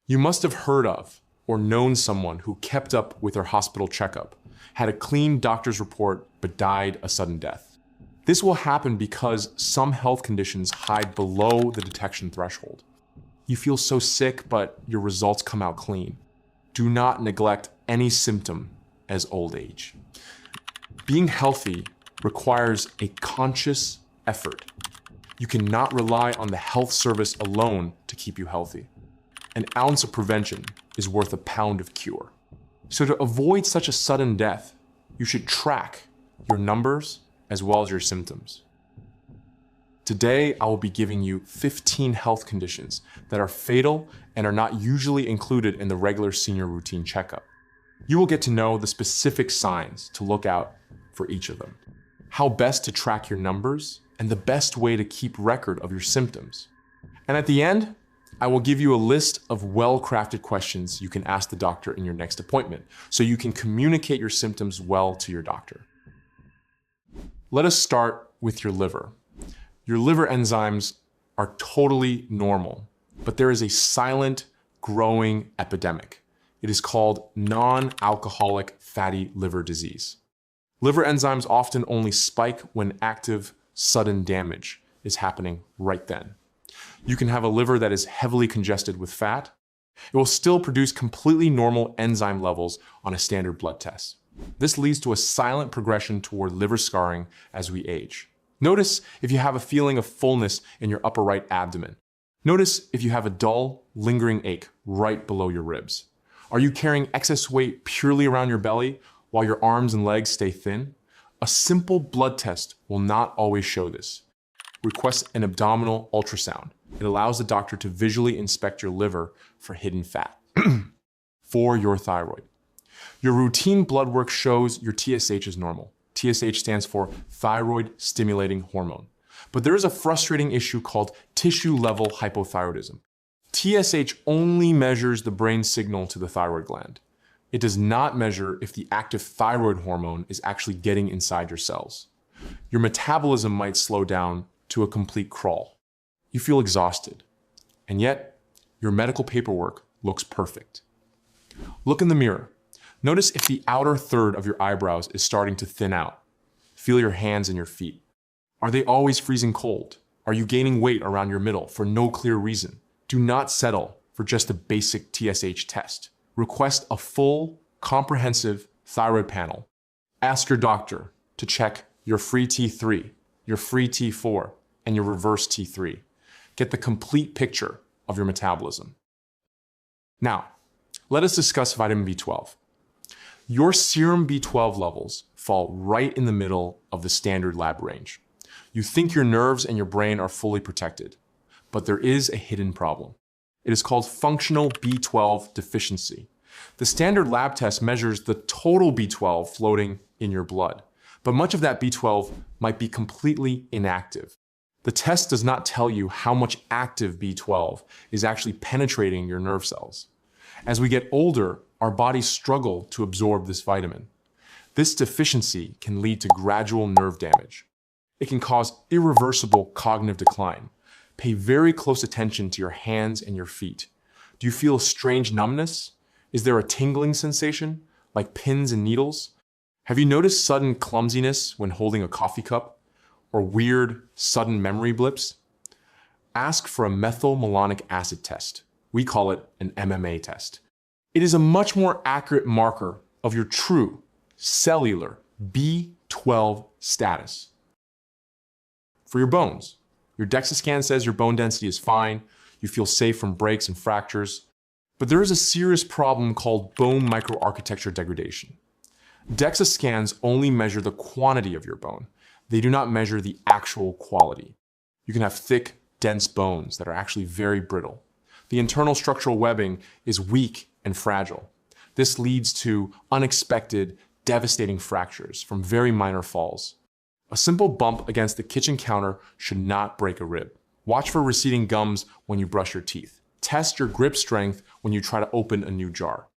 You must have heard of or known someone who kept up with their hospital checkup, had a clean doctor's report, but died a sudden death. This will happen because some health conditions hide below the detection threshold. You feel so sick, but your results come out clean. Do not neglect any symptom as old age. Being healthy requires a conscious effort. You cannot rely on the health service alone to keep you healthy. An ounce of prevention is worth a pound of cure. So to avoid such a sudden death, you should track your numbers as well as your symptoms. Today, I will be giving you 15 health conditions that are fatal and are not usually included in the regular senior routine checkup. You will get to know the specific signs to look out for each of them, how best to track your numbers, and the best way to keep record of your symptoms. And at the end, I will give you a list of well-crafted questions you can ask the doctor in your next appointment, so you can communicate your symptoms well to your doctor. Let us start with your liver. Your liver enzymes are totally normal, but there is a silent, growing epidemic. It is called non-alcoholic fatty liver disease. Liver enzymes often only spike when active, sudden damage is happening right then. You can have a liver that is heavily congested with fat. It will still produce completely normal enzyme levels on a standard blood test. This leads to a silent progression toward liver scarring as we age. Notice if you have a feeling of fullness in your upper right abdomen. Notice if you have a dull, lingering ache right below your ribs. Are you carrying excess weight purely around your belly while your arms and legs stay thin? A simple blood test will not always show this. Request an abdominal ultrasound. It allows the doctor to visually inspect your liver for hidden fat. For your thyroid. Your routine blood work shows your TSH is normal. TSH stands for thyroid stimulating hormone. But there is a frustrating issue called tissue level hypothyroidism. TSH only measures the brain signal to the thyroid gland. It does not measure if the active thyroid hormone is actually getting inside your cells. Your metabolism might slow down to a complete crawl. You feel exhausted, and yet your medical paperwork looks perfect. Look in the mirror. Notice if the outer third of your eyebrows is starting to thin out. Feel your hands and your feet. Are they always freezing cold? Are you gaining weight around your middle for no clear reason? Do not settle for just a basic TSH test. Request a full, comprehensive thyroid panel. Ask your doctor to check your free T3, your free T4, and your reverse T3. Get the complete picture of your metabolism. Now, let us discuss vitamin B12. Your serum B12 levels fall right in the middle of the standard lab range. You think your nerves and your brain are fully protected, but there is a hidden problem. It is called functional B12 deficiency. The standard lab test measures the total B12 floating in your blood, but much of that B12 might be completely inactive. The test does not tell you how much active B12 is actually penetrating your nerve cells. As we get older, our bodies struggle to absorb this vitamin. This deficiency can lead to gradual nerve damage. It can cause irreversible cognitive decline. Pay very close attention to your hands and your feet. Do you feel a strange numbness? Is there a tingling sensation, like pins and needles? Have you noticed sudden clumsiness when holding a coffee cup? Or weird, sudden memory blips? Ask for a methylmalonic acid test. We call it an MMA test. It is a much more accurate marker of your true cellular B12 status. For your bones, your DEXA scan says your bone density is fine, you feel safe from breaks and fractures, but there is a serious problem called bone microarchitecture degradation. DEXA scans only measure the quantity of your bone. They do not measure the actual quality. You can have thick, dense bones that are actually very brittle. The internal structural webbing is weak and fragile. This leads to unexpected, devastating fractures from very minor falls. A simple bump against the kitchen counter should not break a rib. Watch for receding gums when you brush your teeth. Test your grip strength when you try to open a new jar.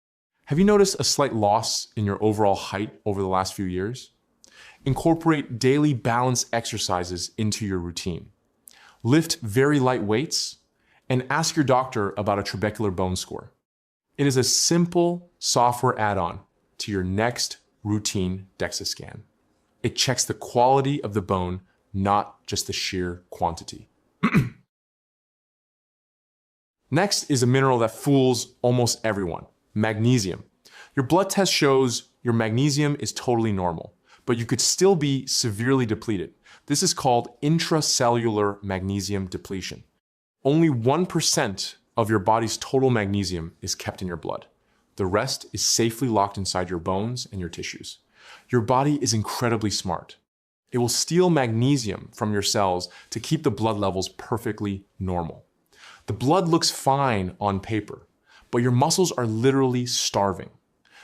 Have you noticed a slight loss in your overall height over the last few years? Incorporate daily balance exercises into your routine. Lift very light weights and ask your doctor about a trabecular bone score. It is a simple software add-on to your next routine DEXA scan. It checks the quality of the bone, not just the sheer quantity. Next is a mineral that fools almost everyone, magnesium. Your blood test shows your magnesium is totally normal, but you could still be severely depleted. This is called intracellular magnesium depletion. Only 1% of your body's total magnesium is kept in your blood. The rest is safely locked inside your bones and your tissues. Your body is incredibly smart. It will steal magnesium from your cells to keep the blood levels perfectly normal. The blood looks fine on paper, but your muscles are literally starving.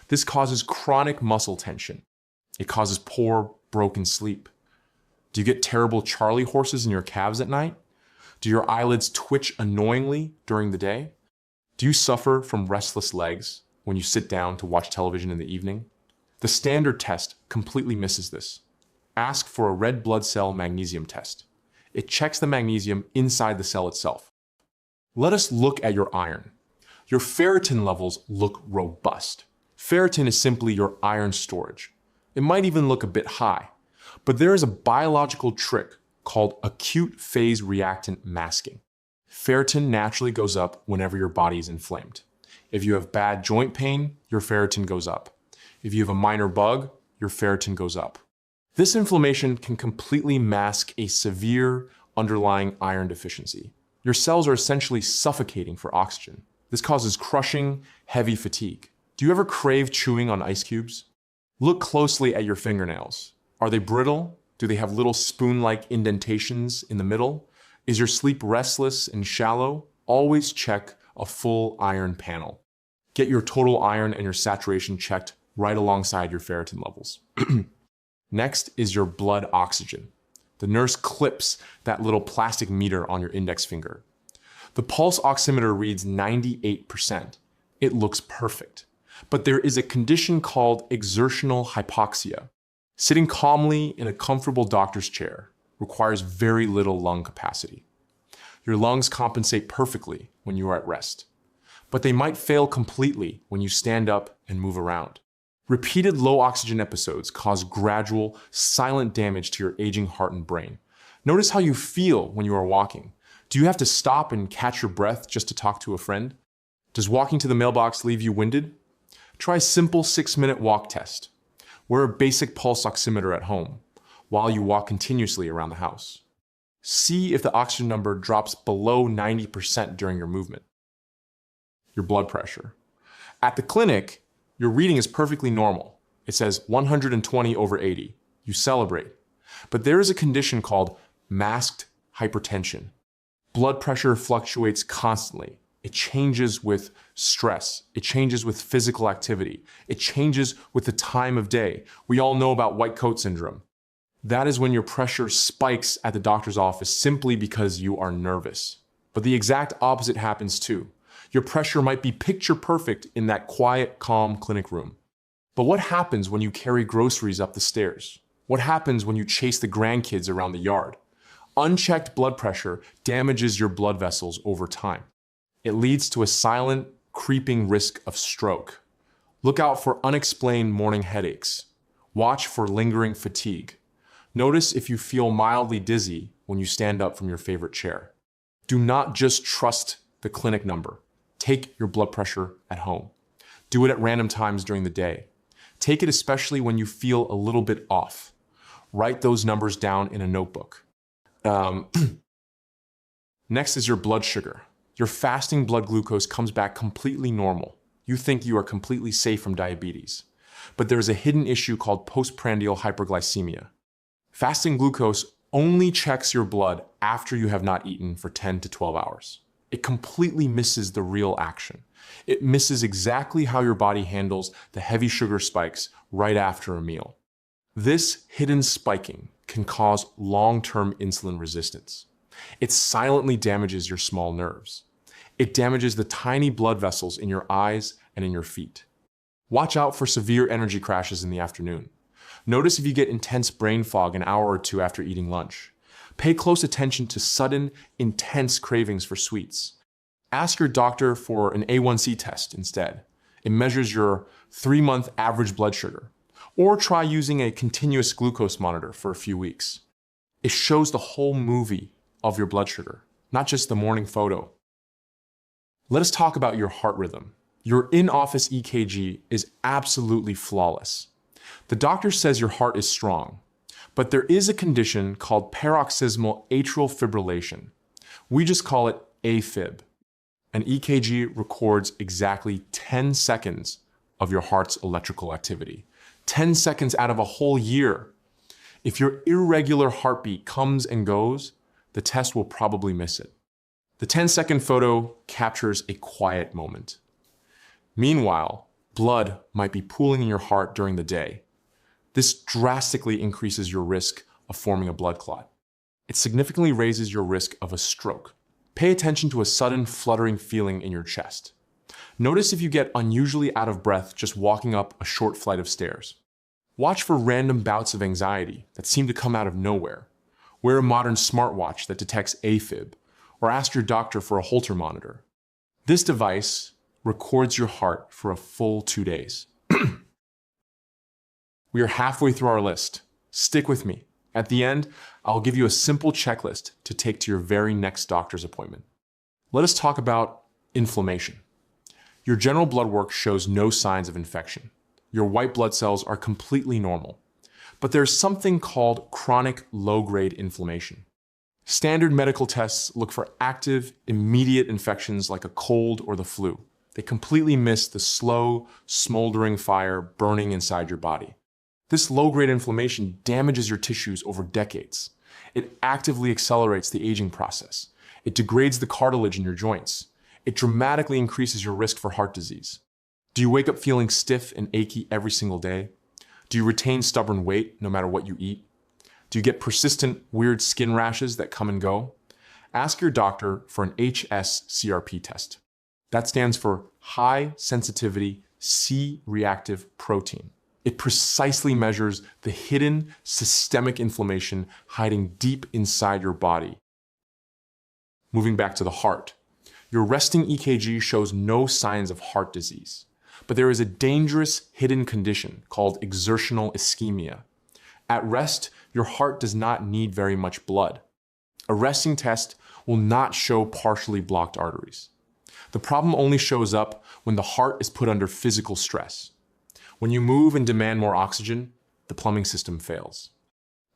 This causes chronic muscle tension. It causes poor, broken sleep. Do you get terrible Charlie horses in your calves at night? Do your eyelids twitch annoyingly during the day? Do you suffer from restless legs when you sit down to watch television in the evening? The standard test completely misses this. Ask for a red blood cell magnesium test. It checks the magnesium inside the cell itself. Let us look at your iron. Your ferritin levels look robust. Ferritin is simply your iron storage. It might even look a bit high, but there is a biological trick called acute phase reactant masking. Ferritin naturally goes up whenever your body is inflamed. If you have bad joint pain, your ferritin goes up. If you have a minor bug, your ferritin goes up. This inflammation can completely mask a severe underlying iron deficiency. Your cells are essentially suffocating for oxygen. This causes crushing, heavy fatigue. Do you ever crave chewing on ice cubes? Look closely at your fingernails. Are they brittle? Do they have little spoon-like indentations in the middle? Is your sleep restless and shallow? Always check a full iron panel. Get your total iron and your saturation checked right alongside your ferritin levels. Next is your blood oxygen. The nurse clips that little plastic meter on your index finger. The pulse oximeter reads 98%. It looks perfect. But there is a condition called exertional hypoxia. Sitting calmly in a comfortable doctor's chair requires very little lung capacity. Your lungs compensate perfectly when you are at rest, but they might fail completely when you stand up and move around. Repeated low oxygen episodes cause gradual, silent damage to your aging heart and brain. Notice how you feel when you are walking. Do you have to stop and catch your breath just to talk to a friend? Does walking to the mailbox leave you winded? Try a simple 6-minute walk test. Wear a basic pulse oximeter at home while you walk continuously around the house. See if the oxygen number drops below 90% during your movement. Your blood pressure. At the clinic, your reading is perfectly normal. It says 120/80. You celebrate. But there is a condition called masked hypertension. Blood pressure fluctuates constantly. It changes with stress. It changes with physical activity. It changes with the time of day. We all know about white coat syndrome. That is when your pressure spikes at the doctor's office simply because you are nervous. But the exact opposite happens too. Your pressure might be picture perfect in that quiet, calm clinic room. But what happens when you carry groceries up the stairs? What happens when you chase the grandkids around the yard? Unchecked blood pressure damages your blood vessels over time. It leads to a silent, creeping risk of stroke. Look out for unexplained morning headaches. Watch for lingering fatigue. Notice if you feel mildly dizzy when you stand up from your favorite chair. Do not just trust the clinic number. Take your blood pressure at home. Do it at random times during the day. Take it especially when you feel a little bit off. Write those numbers down in a notebook. Next is your blood sugar. Your fasting blood glucose comes back completely normal. You think you are completely safe from diabetes. But there is a hidden issue called postprandial hyperglycemia. Fasting glucose only checks your blood after you have not eaten for 10 to 12 hours. It completely misses the real action. It misses exactly how your body handles the heavy sugar spikes right after a meal. This hidden spiking can cause long-term insulin resistance. It silently damages your small nerves. It damages the tiny blood vessels in your eyes and in your feet. Watch out for severe energy crashes in the afternoon. Notice if you get intense brain fog an hour or two after eating lunch. Pay close attention to sudden, intense cravings for sweets. Ask your doctor for an A1C test instead. It measures your 3-month average blood sugar. Or try using a continuous glucose monitor for a few weeks. It shows the whole movie of your blood sugar, not just the morning photo. Let us talk about your heart rhythm. Your in-office EKG is absolutely flawless. The doctor says your heart is strong, but there is a condition called paroxysmal atrial fibrillation. We just call it AFib. An EKG records exactly 10 seconds of your heart's electrical activity. 10 seconds out of a whole year. If your irregular heartbeat comes and goes, the test will probably miss it. The 10-second photo captures a quiet moment. Meanwhile, blood might be pooling in your heart during the day. This drastically increases your risk of forming a blood clot. It significantly raises your risk of a stroke. Pay attention to a sudden fluttering feeling in your chest. Notice if you get unusually out of breath just walking up a short flight of stairs. Watch for random bouts of anxiety that seem to come out of nowhere. Wear a modern smartwatch that detects AFib, or ask your doctor for a Holter monitor. This device records your heart for a full 2 days. We are halfway through our list. Stick with me. At the end, I'll give you a simple checklist to take to your very next doctor's appointment. Let us talk about inflammation. Your general blood work shows no signs of infection. Your white blood cells are completely normal. But there's something called chronic low-grade inflammation. Standard medical tests look for active, immediate infections like a cold or the flu. They completely miss the slow, smoldering fire burning inside your body. This low-grade inflammation damages your tissues over decades. It actively accelerates the aging process. It degrades the cartilage in your joints. It dramatically increases your risk for heart disease. Do you wake up feeling stiff and achy every single day? Do you retain stubborn weight no matter what you eat? Do you get persistent, weird skin rashes that come and go? Ask your doctor for an hs-CRP test. That stands for high sensitivity C-reactive protein. It precisely measures the hidden systemic inflammation hiding deep inside your body. Moving back to the heart. Your resting EKG shows no signs of heart disease, but there is a dangerous hidden condition called exertional ischemia. At rest, your heart does not need very much blood. A resting test will not show partially blocked arteries. The problem only shows up when the heart is put under physical stress. When you move and demand more oxygen, the plumbing system fails.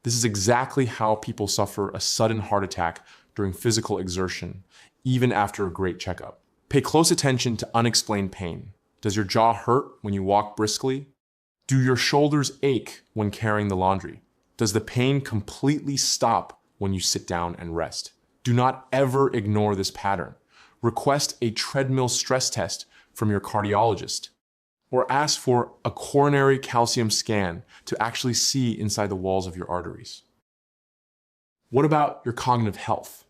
This is exactly how people suffer a sudden heart attack during physical exertion, even after a great checkup. Pay close attention to unexplained pain. Does your jaw hurt when you walk briskly? Do your shoulders ache when carrying the laundry? Does the pain completely stop when you sit down and rest? Do not ever ignore this pattern. Request a treadmill stress test from your cardiologist, or ask for a coronary calcium scan to actually see inside the walls of your arteries. What about your cognitive health?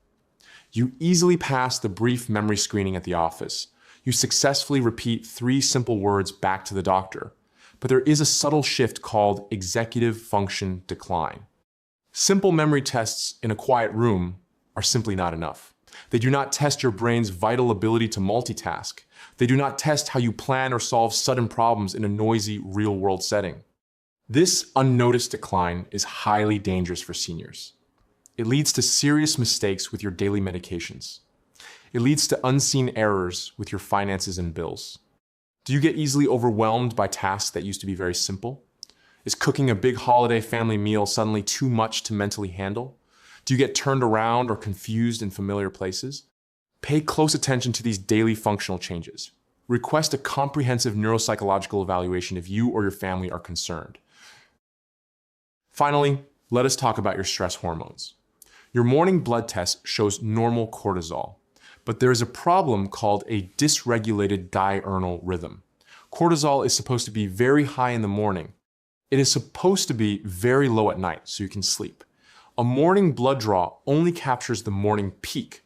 You easily pass the brief memory screening at the office. You successfully repeat 3 simple words back to the doctor, but there is a subtle shift called executive function decline. Simple memory tests in a quiet room are simply not enough. They do not test your brain's vital ability to multitask. They do not test how you plan or solve sudden problems in a noisy, real-world setting. This unnoticed decline is highly dangerous for seniors. It leads to serious mistakes with your daily medications. It leads to unseen errors with your finances and bills. Do you get easily overwhelmed by tasks that used to be very simple? Is cooking a big holiday family meal suddenly too much to mentally handle? Do you get turned around or confused in familiar places? Pay close attention to these daily functional changes. Request a comprehensive neuropsychological evaluation if you or your family are concerned. Finally, let us talk about your stress hormones. Your morning blood test shows normal cortisol, but there is a problem called a dysregulated diurnal rhythm. Cortisol is supposed to be very high in the morning. It is supposed to be very low at night so you can sleep. A morning blood draw only captures the morning peak.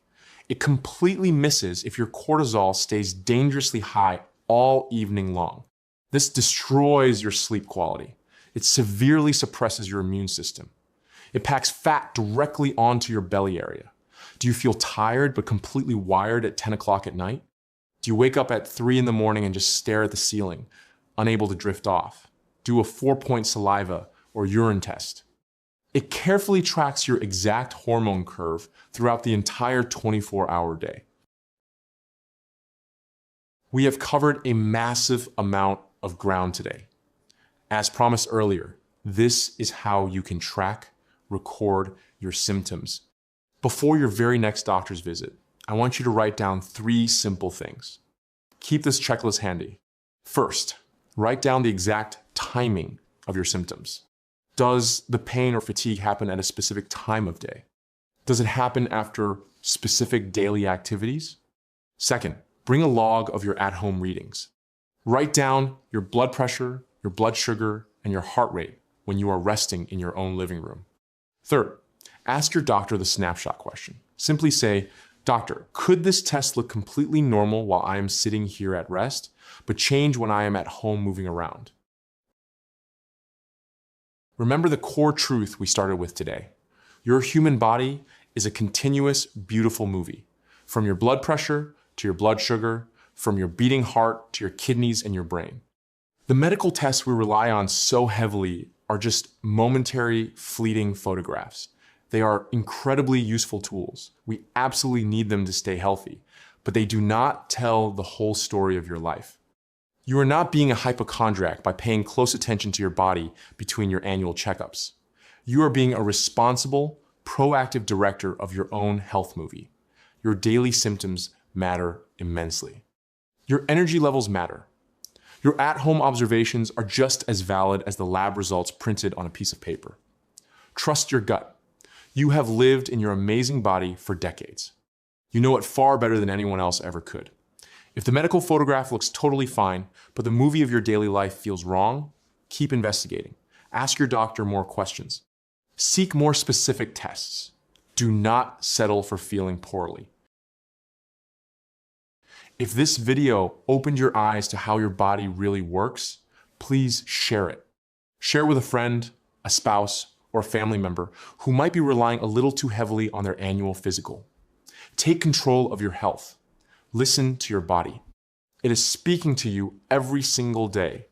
It completely misses if your cortisol stays dangerously high all evening long. This destroys your sleep quality. It severely suppresses your immune system. It packs fat directly onto your belly area. Do you feel tired but completely wired at 10 o'clock at night? Do you wake up at 3 in the morning and just stare at the ceiling, unable to drift off? Do a 4-point saliva or urine test. It carefully tracks your exact hormone curve throughout the entire 24-hour day. We have covered a massive amount of ground today. As promised earlier, this is how you can track, record your symptoms. Before your very next doctor's visit, I want you to write down 3 simple things. Keep this checklist handy. First, write down the exact timing of your symptoms. Does the pain or fatigue happen at a specific time of day? Does it happen after specific daily activities? Second, bring a log of your at-home readings. Write down your blood pressure, your blood sugar, and your heart rate when you are resting in your own living room. Third, ask your doctor the snapshot question. Simply say, "Doctor, could this test look completely normal while I am sitting here at rest, but change when I am at home moving around?" Remember the core truth we started with today. Your human body is a continuous, beautiful movie. From your blood pressure to your blood sugar, from your beating heart to your kidneys and your brain. The medical tests we rely on so heavily are just momentary, fleeting photographs. They are incredibly useful tools. We absolutely need them to stay healthy, but they do not tell the whole story of your life. You are not being a hypochondriac by paying close attention to your body between your annual checkups. You are being a responsible, proactive director of your own health movie. Your daily symptoms matter immensely. Your energy levels matter. Your at-home observations are just as valid as the lab results printed on a piece of paper. Trust your gut. You have lived in your amazing body for decades. You know it far better than anyone else ever could. If the medical photograph looks totally fine, but the movie of your daily life feels wrong, keep investigating. Ask your doctor more questions. Seek more specific tests. Do not settle for feeling poorly. If this video opened your eyes to how your body really works, please share it. Share with a friend, a spouse, or a family member who might be relying a little too heavily on their annual physical. Take control of your health. Listen to your body. It is speaking to you every single day.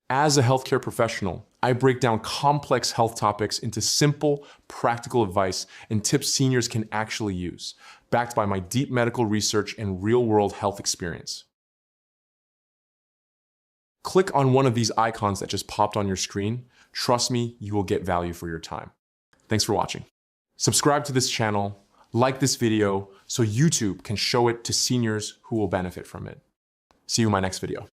As a healthcare professional, I break down complex health topics into simple, practical advice and tips seniors can actually use, backed by my deep medical research and real-world health experience. Click on one of these icons that just popped on your screen. Trust me, you will get value for your time. Thanks for watching. Subscribe to this channel, like this video, so YouTube can show it to seniors who will benefit from it. See you in my next video.